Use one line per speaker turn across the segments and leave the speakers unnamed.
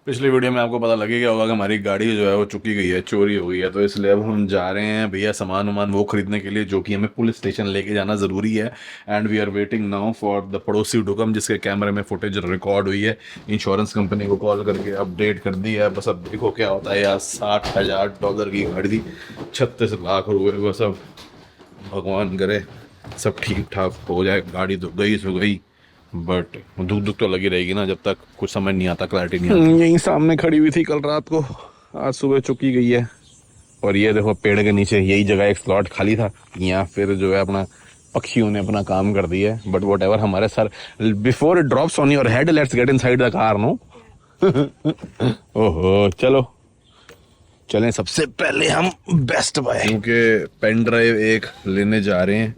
पिछली वीडियो में आपको पता लगेगा होगा कि हमारी गाड़ी जो है वो चुकी गई है, चोरी हो गई है। तो इसलिए अब हम जा रहे हैं भैया सामान वामान वो खरीदने के लिए, जो कि हमें पुलिस स्टेशन लेके जाना ज़रूरी है। And we are waiting now for the पड़ोसी हुकम, जिसके कैमरे में फुटेज रिकॉर्ड हुई है। इंश्योरेंस कंपनी को कॉल करके अपडेट कर दी है। बस अब देखो क्या होता है यार। $60,000 की गाड़ी थी, 36 लाख रुपए। बस अब भगवान करे सब ठीक ठाक हो जाए। गाड़ी तो गई सो गई, बट दुख दुख तो लगी रहेगी ना जब तक कुछ समझ नहीं आता, क्लैरिटी नहीं आती। यहीं सामने खड़ी हुई थी कल रात को, आज सुबह चुकी गई है। और ये देखो पेड़ के नीचे यही जगह एक स्लॉट खाली था, यहाँ फिर जो है अपना पक्षियों ने अपना काम कर दिया है। बट वट एवर, हमारे sir before it drops on your head let's get inside the car, no. ओहो चलो चलें सबसे पहले हम बेस्ट बाय, क्योंकि पेन ड्राइव एक लेने जा रहे हैं।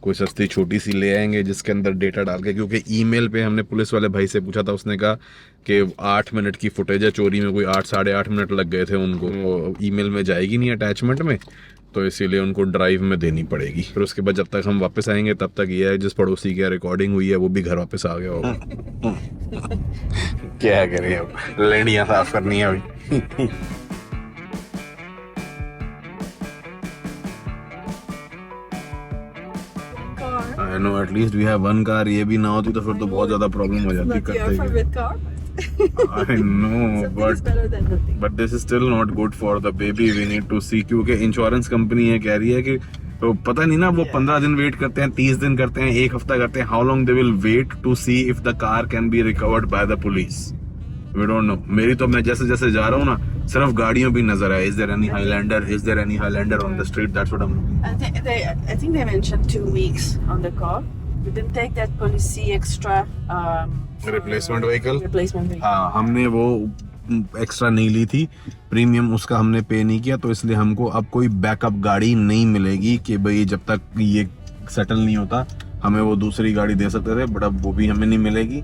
कोई सस्ती छोटी सी ले आएंगे जिसके अंदर डेटा डाल के, क्योंकि ईमेल पे हमने पुलिस वाले भाई से पूछा था, उसने कहा कि 8 मिनट की फुटेज है, चोरी में कोई 8 साढ़े 8 मिनट लग गए थे उनको। वो ईमेल में जाएगी नहीं अटैचमेंट में, तो इसीलिए उनको ड्राइव में देनी पड़ेगी। फिर उसके बाद जब तक हम वापस आएंगे तब तक ये है जिस पड़ोसी की रिकॉर्डिंग हुई है वो भी घर वापस आ गया होगा। क्या करें अब, लेंडियाँ साफ करनी है अभी। I know, at least we have one car। ये भी ना होती तो फिर तो बहुत ज्यादा प्रॉब्लम हो जाती करते। I know, but this is still not good for the baby। We need to see, क्योंकि इंश्योरेंस कंपनी ये कह रही है कि तो पता नहीं ना, वो 15 दिन वेट करते हैं, 30 दिन करते हैं, एक हफ्ता करते हैं। How long they will wait to see if the car can be recovered by the police, we don't know. मेरी तो मैं जैसे जैसे जा रहा हूँ ना, सिर्फ गाड़ियों भी नजर आए। Is there any Highlander, is there any Highlander on the street, that's what I am looking.
I think they mentioned 2 weeks on the car. We didn't take that policy extra
replacement vehicle,
replacement vehicle.
हाँ हमने वो extra नहीं ली थी, premium उसका हमने पे नहीं किया। तो इसलिए हमको अब कोई बैकअप गाड़ी नहीं मिलेगी कि भाई जब तक ये सेटल नहीं होता हमें वो दूसरी गाड़ी दे सकते थे, बट अब वो भी हमें नहीं मिलेगी।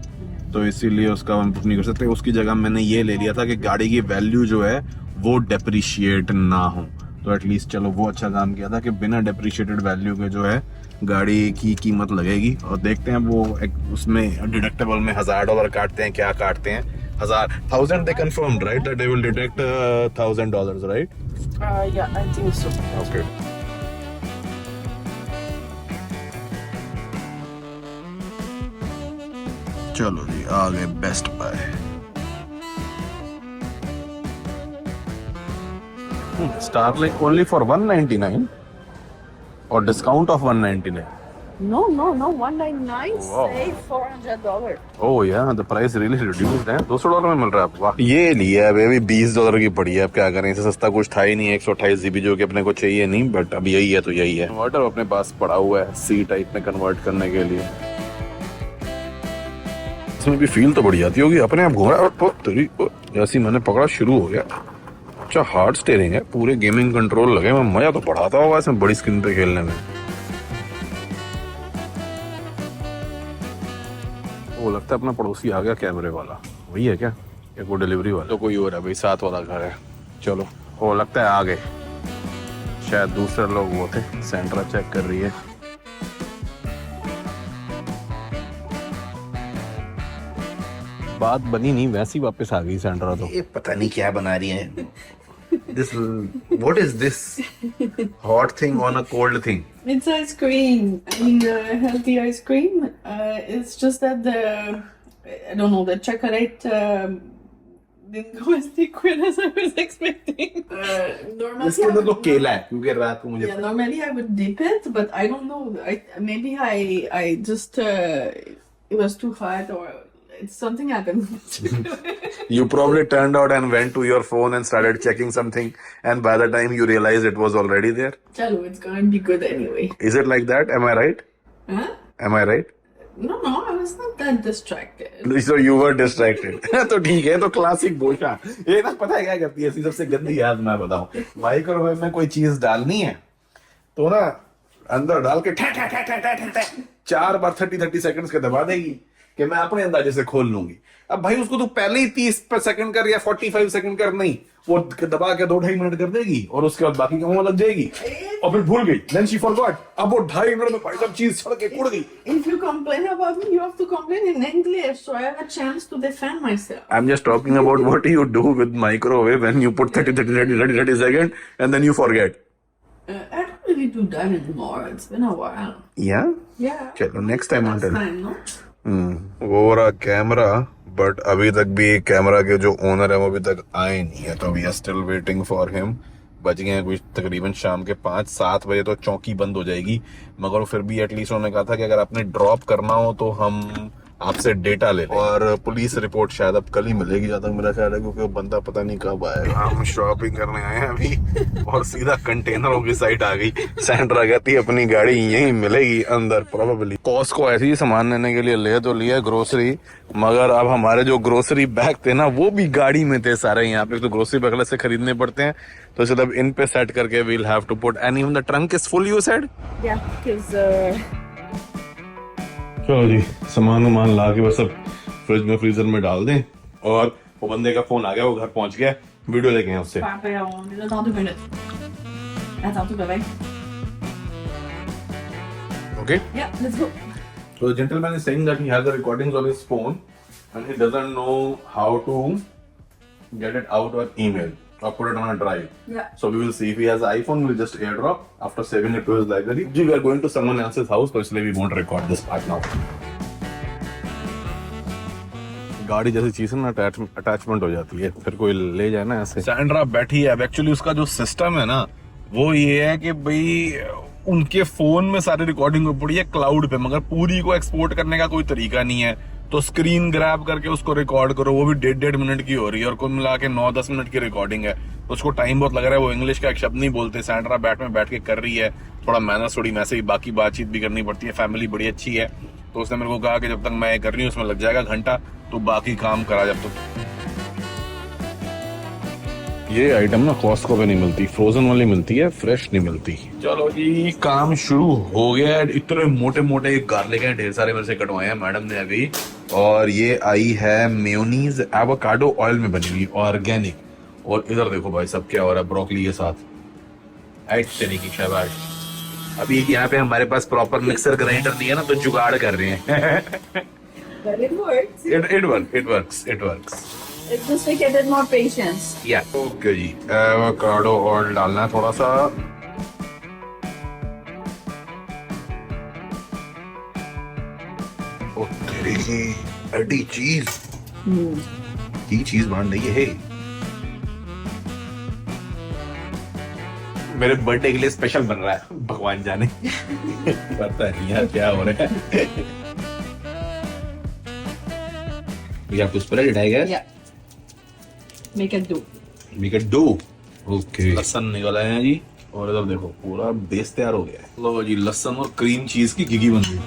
तो इसीलिए उसका हम कुछ नहीं कर सकते। उसकी जगह मैंने ये ले लिया था कि गाड़ी की वैल्यू जो है वो डेप्रिशिएट ना हो। तो एटलीस्ट चलो वो अच्छा काम किया था कि बिना डेप्रिशिएटेड वैल्यू के जो है गाड़ी की कीमत लगेगी। और देखते हैं वो उसमें डिडक्टेबल में $1,000 काटते हैं, क्या काटते हैं। 1,000 they confirmed, right, that they will deduct $1,000, right?
Yeah, I think so.
Okay. चलो जी आ गए Best Buy. Starlink only for 199 or discount of 199?
No, 199
Wow.
save $400.
Oh yeah, the price really reduced है। $200 में मिल रहा है आपको। वाह, ये लिया है बेबी, $20 की पड़ी है। अब क्या करें, इसे सस्ता कुछ था ही नहीं। 128 GB जो कि अपने को चाहिए नहीं, बट अब यही है तो यही है। इन्वर्टर अपने पास पड़ा हुआ है C टाइप में कन्वर्ट करने के लिए। इसमें भी फील तो बढ़ी आती होगी, अपने आप घूम रहा है। जैसी मैंने पकड़ा शुरू हो गया। अच्छा हार्ड स्टीयरिंग है, पूरे गेमिंग कंट्रोल लगे। मैं मजा तो बढ़ाता होगा इसमें बड़ी स्क्रीन पे खेलने में। वो लगता है अपना पड़ोसी आ गया कैमरे वाला, वही है क्या या कोई डिलीवरी वाला? तो कोई और है भाई, साथ वाला घर है। चलो वो लगता है आ गए, शायद दूसरे लोग वो थे। सेंट्रा चेक कर रही है। बात बनी नहीं, वैसी वापस आ गई सेंट्रा। तो
ये पता नहीं क्या बना रही है। This, what is this hot thing on a cold thing?
It's ice cream. I mean, healthy ice cream. It's just that I don't know, the chocolate didn't go as liquid as I was expecting. Normally,
इसके अंदर तो केला है, क्योंकि रात को मुझे
normally I would dip it, but I don't know. Maybe I just it was too hot or something happened.
You probably turned out and went to your phone and started checking something, and by the time you realized it was already there.
Chalo, it's gonna be good anyway.
Is it like that? Am I right?
Huh?
Am I right?
No, I was not that distracted.
So you were distracted. तो ठीक है, तो classic बोशा। ये ना पता है क्या करती है, ऐसी सबसे गंदी याद मैं बताऊं। माइक्रोवेव में कोई चीज डालनी है तो ना अंदर डाल के 4 बार 30 सेकंड्स के दबा देगी। कि मैं अपने अंदाजे से खोल लूंगी। अब भाई उसको तो पहले ही 30 सेकंड कर या 45 सेकंड कर, नहीं वो दबा के 2-2.5 मिनट कर देगी और उसके बाद बाकी कामों में लग जाएगी और फिर भूल गई। Then she forgot। अब वो 2.5 मिनट में भाई सब चीज सड़ के उड़ गई।
If you complain about me, you have to complain in English, so I have a chance to defend myself.
I'm just talking about what you do with microwave when you put 30 seconds and then you forget.
I don't really do that anymore. It's been a while.
Yeah?
Yeah.
चलो next time I'll
Last
tell.
time, no?
वो रहा camera, but अभी तक भी camera के जो owner है वो अभी तक आए नहीं है, तो we are still waiting for him. बज गए हैं कुछ तकरीबन शाम के 5-7 बजे तो चौकी बंद हो जाएगी, मगर फिर भी एटलीस्ट उन्होंने कहा था कि अगर आपने ड्रॉप करना हो तो हम आपसे डेटा ले लें, और पुलिस रिपोर्ट शायद अब कल ही मिलेगी जहाँ तक मेरा ख्याल है, क्योंकि वो बंदा पता नहीं कब आएगा। हम शॉपिंग करने आए हैं अभी और सीधा कंटेनरों की साइड आ गई। सैंड्रा कहती है अपनी गाड़ी यहीं मिलेगी अंदर प्रोबेबली। कॉस्को ऐसे ही सामान लेने के लिए ले तो लिया ग्रोसरी, मगर अब हमारे जो ग्रोसरी बैग थे ना वो भी गाड़ी में थे सारे। यहाँ पे तो ग्रोसरी बैग अलग से खरीदने पड़ते हैं, तो सिर्फ इन पे सेट करके we'll have to put and even the trunk is full, you said?
Yeah, because
चलो जी, सामान वामान ला के बस अब फ्रिज में फ्रीजर में डाल दें, और वो बंदे का फोन आ गया, वो घर पहुंच गया, वीडियो लेके हैं उससे।
Papa, dans 2 minutes. Attends, tout bye.
Okay?
Yeah, let's go.
So the gentleman is saying that he has the recordings on his phone and he doesn't know how to get it out or email or put it on a drive.
Yeah.
So we will see. If he has an iPhone, we'll just airdrop after saving it to his library. We are going to someone else's house, so इसलिए we won't record this part now. गाड़ी जैसी चीज है ना, attachment हो जाती है, फिर कोई ले जाए ना ऐसे। सैंड्रा बैठी है, एक्चुअली उसका जो सिस्टम है ना वो ये है कि भाई उनके फोन में सारी रिकॉर्डिंग हो पड़ी है क्लाउड पे, मगर पूरी को एक्सपोर्ट करने का कोई तरीका नहीं है, तो स्क्रीन ग्रैब करके उसको रिकॉर्ड करो, वो भी 1.5 मिनट की हो रही है, और कुल मिला के 9-10 मिनट की रिकॉर्डिंग है, तो उसको टाइम बहुत लग रहा है। वो इंग्लिश का एक शब्द नहीं बोलते, सैंड्रा बैठ के कर रही है, थोड़ा मैनर्स थोड़ी मैसे ही, बाकी बातचीत भी करनी पड़ती है, फैमिली बड़ी अच्छी है, तो उसने मेरे को कहा कि जब तक मैं कर रही हूँ उसमें लग जाएगा घंटा, तो बाकी काम करा जब तक। ये आइटम ना कॉस्को पे नहीं मिलती, फ्रोजन वाली मिलती है, फ्रेश नहीं मिलती। चलो जी, काम शुरू हो गया है। इतने मोटे मोटे गार्लिक हैं, ढेर सारे मेरे से कटवाए हैं मैडम ने अभी, और ये आई है मेयोनीज एवोकाडो ऑयल में बनी हुई ऑर्गेनिक, और इधर देखो भाई सब क्या हो रहा है ब्रोकली के साथ, ऐड चने की शाबाश। अभी यहाँ पे हमारे पास प्रॉपर मिक्सर ग्राइंडर नहीं है ना, तो जुगाड़ कर रहे हैं।
But it works.
It works.
It's just like I did more patience.
Yeah. Okay जी, एवोकाडो ऑयल डालना है थोड़ा सा। ओ तेरी की एडी चीज, ये चीज बन रही है। मेरे बर्थडे के लिए स्पेशल बन रहा है, भगवान जाने। पता नहीं यार क्या हो रहा है। You have to spread it, I guess.
Yeah. Make it do.
Make it do. Okay. लहसुन निकला है जी, और इधर देखो पूरा बेस तैयार हो गया है। लो जी, लहसुन और क्रीम चीज की घिघी बन गई।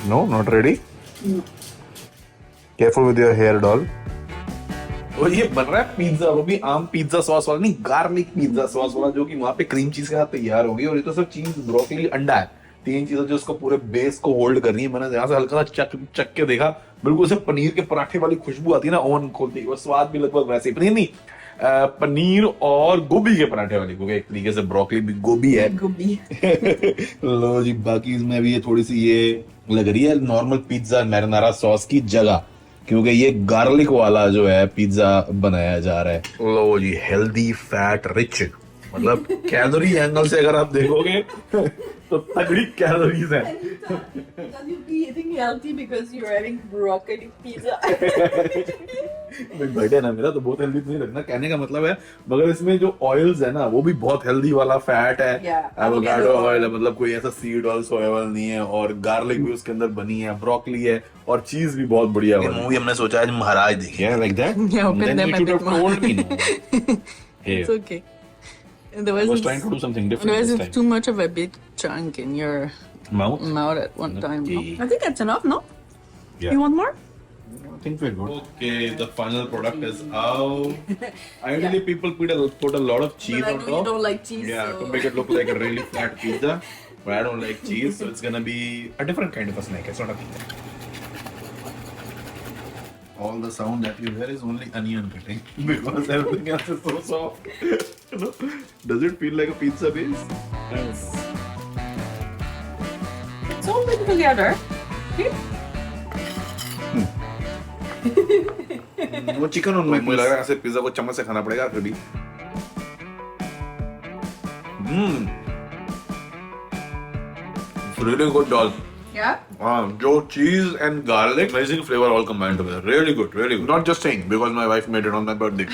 No, not ready.
No.
Careful with your hair, doll. और ये बन रहा है पिज्जा, वो भी आम पिज्जा सॉस वाला नहीं, गार्लिक पिज्जा सॉस वाला, जो कि वहां पे क्रीम चीज के साथ तैयार होगी, और ये तो सिर्फ चीज, ब्रोकली, अंडा है, 3 चीजें जो उसको पूरे बेस को होल्ड कर रही है। मैंने यहाँ से हल्का सा चक के देखा, बिल्कुल से पनीर के पराठे वाली खुशबू आती है ना ओवन खोलते ही, और स्वाद भी लगभग वैसे ही, पनीर नहीं, पनीर और गोभी के पराठे वाली, क्योंकि एक तरीके से ब्रोकली भी गोभी है।
Gobi.
लो जी, बाकी इसमें भी ये थोड़ी सी ये लग रही है नॉर्मल पिज्जा मैरिनारा सॉस की जगह, क्योंकि ये गार्लिक वाला जो है पिज्जा बनाया जा रहा है। लो जी, हेल्दी फैट रिच, मतलब कैलोरी एंगल से अगर आप देखोगे तो तगड़ी कैलोरीज है।
Then you'll be eating healthy because you're having broccoli pizza.
Birthday ना मेरा, तो बहुत हेल्दी नहीं रखना, कहने का मतलब है, मगर इसमें जो ऑयल्स है ना वो भी बहुत हेल्दी वाला फैट है। एवोकाडो ऑयल है, मतलब कोई ऐसा सीड ऑयल, सोया ऑयल नहीं है, और गार्लिक भी उसके अंदर बनी है, ब्रोकली है, और चीज भी बहुत बढ़िया है। मूवी हमने सोचा आज महाराज देखिए, like that.
Yeah, open them a bit more.
It's
okay.
I was trying to do something different
Otherwise,
this
it's
time.
too much of a big chunk in your
Mouth?
mouth at one time. No?
Okay.
I think that's enough, no?
Yeah.
You want more?
I think we're good.
Okay, the final product is out. Ideally, people put a lot of cheese
But I
on
know
top.
you don't like cheese,
Yeah,
so-
to make it look like a really flat pizza. But I don't like cheese, so it's gonna be a different kind of a snack. It's not a pizza. All the sound that you hear is only onion cutting because everything else is so soft. You know? Does it feel like a pizza base?
Yes. It's all been together. See?
वो chicken और मुझे लग रहा है ऐसे pizza को चम्मच से खाना पड़ेगा फिर भी really good doll.
Yeah?
जो cheese and garlic, amazing flavor all combined together. Really good, really good. Not just saying because my wife made it on my birthday.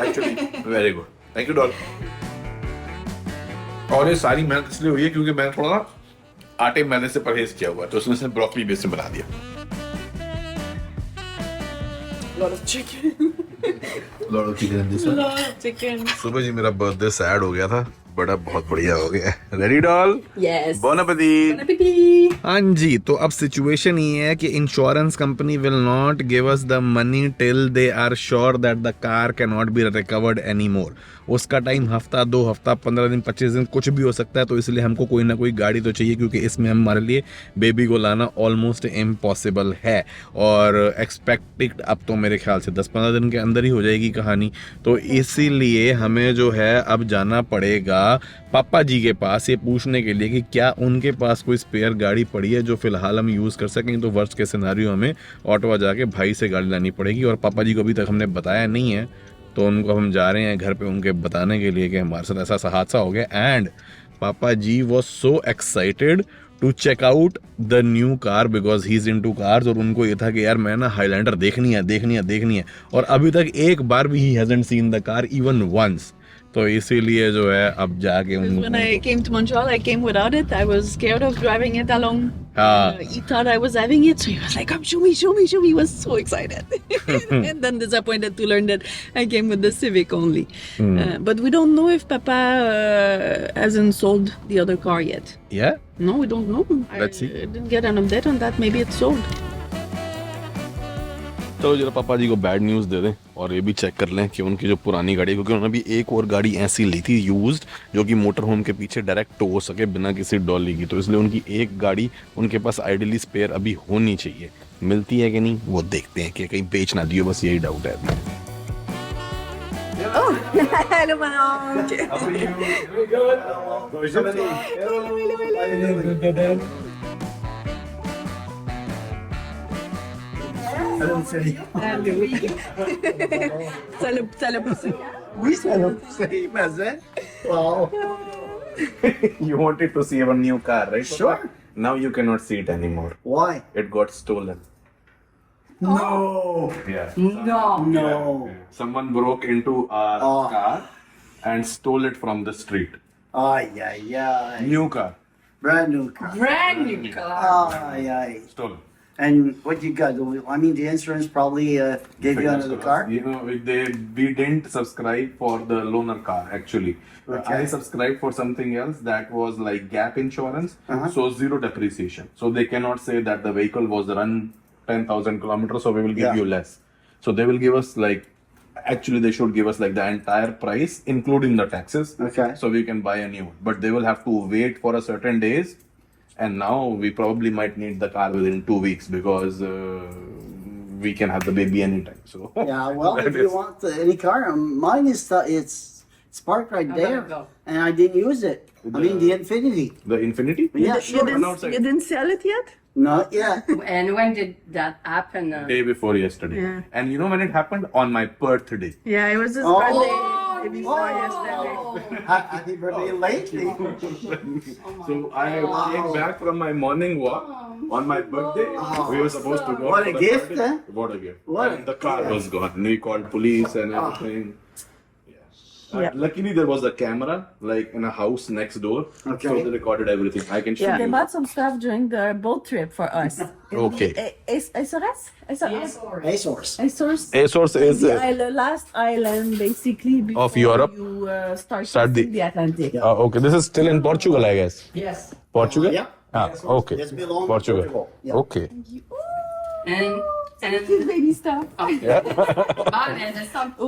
Actually, very good. Thank you, doll. और ये सारी मेहनत इसलिए हुई है क्योंकि मैंने थोड़ा ना आटे मैदे से परहेज किया हुआ है तो उसमें से ब्रोकली बेस से बना दिया.
Lot of chicken.
Lot of chicken in this one.
Lot of chicken.
सुबह जी मेरा बर्थडे सैड हो गया था बट अब बहुत बढ़िया हो गया. Ready doll?
Yes.
Bon appetit.
Bon appetit.
हाँ जी, तो अब सिचुएशन ये है कि insurance company will not give us the money till they are sure that the car can not be recovered any more. उसका टाइम हफ्ता 2 हफ्ता 15 दिन 25 दिन कुछ भी हो सकता है. तो इसलिए हमको कोई ना कोई गाड़ी तो चाहिए क्योंकि इसमें हमारे लिए बेबी को लाना ऑलमोस्ट इम्पॉसिबल है. और एक्सपेक्टेड अब तो मेरे ख्याल से 10-15 दिन के अंदर ही हो जाएगी कहानी. तो इसीलिए हमें जो है अब जाना पड़ेगा पापा जी के पास ये पूछने के लिए कि क्या उनके पास कोई स्पेयर गाड़ी पड़ी है जो फिलहाल हम यूज़ कर सकें. तो वर्स्ट के सिनारियो हमें ऑटोवा जाके भाई से गाड़ी लानी पड़ेगी. और पापा जी को अभी तक हमने बताया नहीं है तो उनको हम जा रहे हैं घर पे उनके बताने के लिए कि हमारे साथ ऐसा हादसा हो गया. एंड पापा जी was so excited to check out the new car because he is into cars. और उनको ये था कि यार मैं ना हाईलैंडर देखनी है. और अभी तक एक बार भी he hasn't seen the car even once. तो इसीलिए जो है अब जाके
When I came to Montreal, I came without it. I was scared of driving it along. He thought I was having it, so he was like, "Come, show me." He was so excited, and then disappointed to learn that I came with the Civic only. But we don't know if Papa hasn't sold the other car yet.
yeah.
No, we don't know.
Let's see.
I didn't get an update on that. Maybe it's sold.
चलो जरा पापा जी को bad news दे दें और ये भी check कर लें कि उनकी जो पुरानी गाड़ी है क्योंकि उन्होंने भी एक और गाड़ी ऐसी ली थी यूज्ड जो कि मोटर होम के पीछे डायरेक्ट टो हो सके बिना किसी डॉली की. तो इसलिए उनकी एक गाड़ी उनके पास आइडियली स्पेयर अभी होनी चाहिए. मिलती है कि नहीं वो देखते हैं कि कहीं बेच ना दियो. बस यही डाउट है अभी.
Hello, mom. Ça l'a poussé.
Oui, ça l'a poussé, mas é. Wow.
You wanted to see our new car, right?
Sure.
Now you cannot see it anymore.
Why?
It got stolen.
No.
Yeah.
No.
Someone broke into our
Oh.
car and stole it from the street.
Ay, ay, ay.
New car.
Brand new car.
Brand new car.
Ay, ay.
Stolen.
And what you got? I mean, the insurance probably gave you another car?
You know, we didn't subscribe for the loaner car actually.
Okay.
I subscribed for something else that was like gap insurance,
Uh-huh.
so zero depreciation. So they cannot say that the vehicle was run 10,000 kilometers, so we will give
Yeah.
you less. So they will give us like, actually they should give us like the entire price, including the taxes.
Okay.
So we can buy a new one. But they will have to wait for a certain days. And now we probably might need the car within 2 weeks because we can have the baby anytime. So
Yeah, well,
that
if you
is-
want any car, mine is it's parked right there, and I didn't use it. I mean, the Infinity.
the Infinity.
Yeah, sure.
Run outside.
You didn't sell it yet?
Not yet.
And when did that happen?
Day before yesterday.
Yeah.
And you know when it happened? On my birthday.
Yeah, it was his
Oh.
birthday. Day before yesterday.
Happy birthday lately.
So I came back from my morning walk on my birthday. We were supposed to go.
What
for
a
the
gift,
party.
huh?
What a gift.
What
And
a
the car was gone. And we called police and everything.
Yeah.
Luckily, there was a camera like in a house next door,
Okay.
so they recorded everything. I can show
Yeah, they
you.
bought some stuff during the boat trip for us.
Okay.
Azores?
Azores.
Azores.
ASOS is
The last island, basically, before
Of Europe?
you start
Start the-
crossing the Atlantic.
okay. This is still in Portugal, I guess.
Yes.
Portugal?
Yeah.
Ah, okay.
This belongs to
Portugal.
Portugal. Yeah.
Okay.
And And
Baby stuff.
but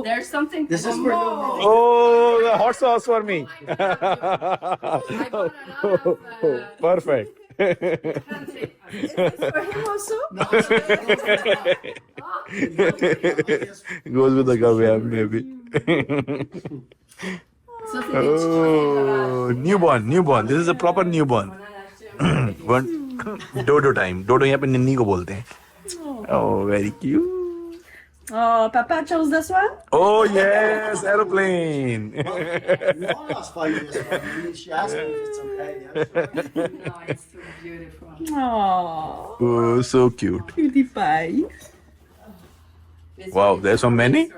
there's something.
This is for you.
Oh, the hot sauce for me.
I bought a lot of
Perfect.
handshake.
For him also?
Goes with the cup, yeah, maybe. Oh, newborn. This is a proper newborn. Dodo time. Dodo यहाँ पे निन्नी को बोलते हैं. Oh, very cute.
Oh, Papa chose this one?
Oh yes, aeroplane.
You almost 5 years ago. She asked me if it's okay. Yeah, sure.
No, it's too beautiful.
Oh,
Oh, so cute.
cutie pie.
This
Wow,
one is
there's so many?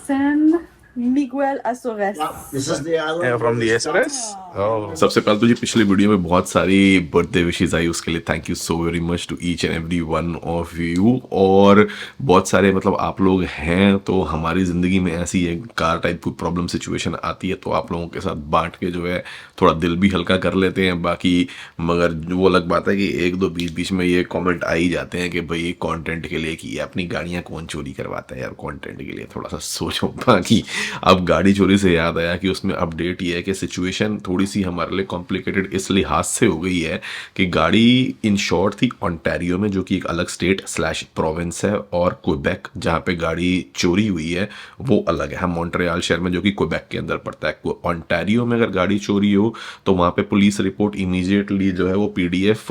San Miguel Azores.
Yeah, this is the island.
Yeah, from the SRS. Oh.
सबसे पहले तो जी पिछली video में बहुत सारी birthday wishes आई, उसके लिए thank you so very much to each and every one of you. और बहुत सारे मतलब आप लोग हैं तो हमारी ज़िंदगी में ऐसी एक कार टाइप की प्रॉब्लम सिचुएशन आती है तो आप लोगों के साथ बांट के जो है थोड़ा दिल भी हल्का कर लेते हैं. बाकी मगर वो अलग बात है कि एक दो बीच बीच में ये कमेंट आ ही जाते हैं कि भाई कंटेंट के लिए कि ये अपनी गाड़ियाँ कौन चोरी करवाता है यार, कंटेंट के लिए थोड़ा सा सोचो. बाकी अब गाड़ी चोरी से याद आया कि उसमें अपडेट ये है कि सिचुएशन थोड़ी सी हमारे लिए कॉम्प्लिकेटेड इस लिहाज से हो गई है कि गाड़ी इन शॉर्ट थी ओंटारियो में, जो कि एक अलग स्टेट स्लैश प्रोविंस है, और क्वेबेक जहाँ पे गाड़ी चोरी हुई है वो अलग है. मॉन्ट्रियल शहर में जो कि क्वेबेक के अंदर पड़ता है. ओंटारियो में अगर गाड़ी चोरी हो तो वहाँ पे पुलिस रिपोर्ट इमीडिएटली जो है वो PDF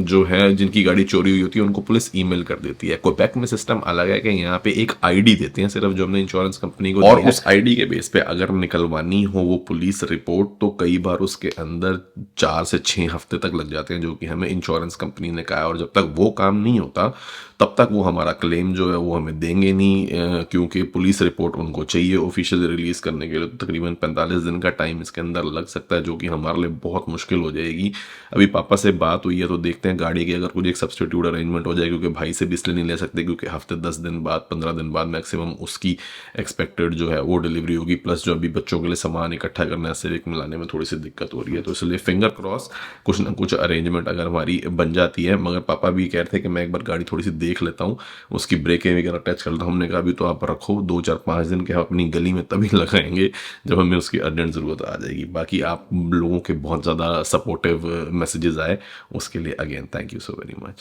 जो है जिनकी गाड़ी चोरी हुई होती है उनको पुलिस ईमेल कर देती है. क्वेबेक में सिस्टम अलग है कि यहाँ पे एक ID देते हैं सिर्फ जो हमने इंश्योरेंस कंपनी को, और उस ID के बेस पे अगर निकलवानी हो वो पुलिस रिपोर्ट तो कई बार उसके अंदर 4 से 6 हफ्ते तक लग जाते हैं, जो कि हमें इंश्योरेंस कंपनी ने कहा है. और जब तक वो काम नहीं होता तब तक वो हमारा क्लेम जो है वो हमें देंगे नहीं, क्योंकि पुलिस रिपोर्ट उनको चाहिए ऑफिशियली रिलीज करने के लिए. तो तकरीबन 45 दिन का टाइम इसके अंदर लग सकता है, जो कि हमारे लिए बहुत मुश्किल हो जाएगी. अभी पापा से बात हुई है तो देखते हैं गाड़ी की अगर कुछ एक सब्सटीट्यूट अरेंजमेंट हो जाए, क्योंकि भाई से भी इसलिए नहीं ले सकते क्योंकि हफ्ते 10 दिन बाद 15 दिन बाद मैक्सिमम उसकी एक्सपेक्टेड जो है वो डिलीवरी होगी. प्लस जो अभी बच्चों के लिए सामान इकट्ठा करना है सिविक में लाने में थोड़ी सी दिक्कत हो रही है, तो इसलिए फिंगर क्रॉस कुछ ना कुछ अरेंजमेंट अगर हमारी बन जाती है. मगर पापा भी कह रहे थे कि मैं एक बार गाड़ी थोड़ी सी देख लेता हूँ, उसकी ब्रेकें वगैरह टच कर लेता हूँ. हमने कहा अभी तो आप रखो 2 4 5 दिन के हम अपनी गली में तभी लगाएंगे जब हमें उसकी अर्जेंट ज़रूरत आ जाएगी. बाकी आप लोगों के बहुत ज़्यादा सपोर्टिव मैसेजेस आए, उसके लिए again thank you so very much.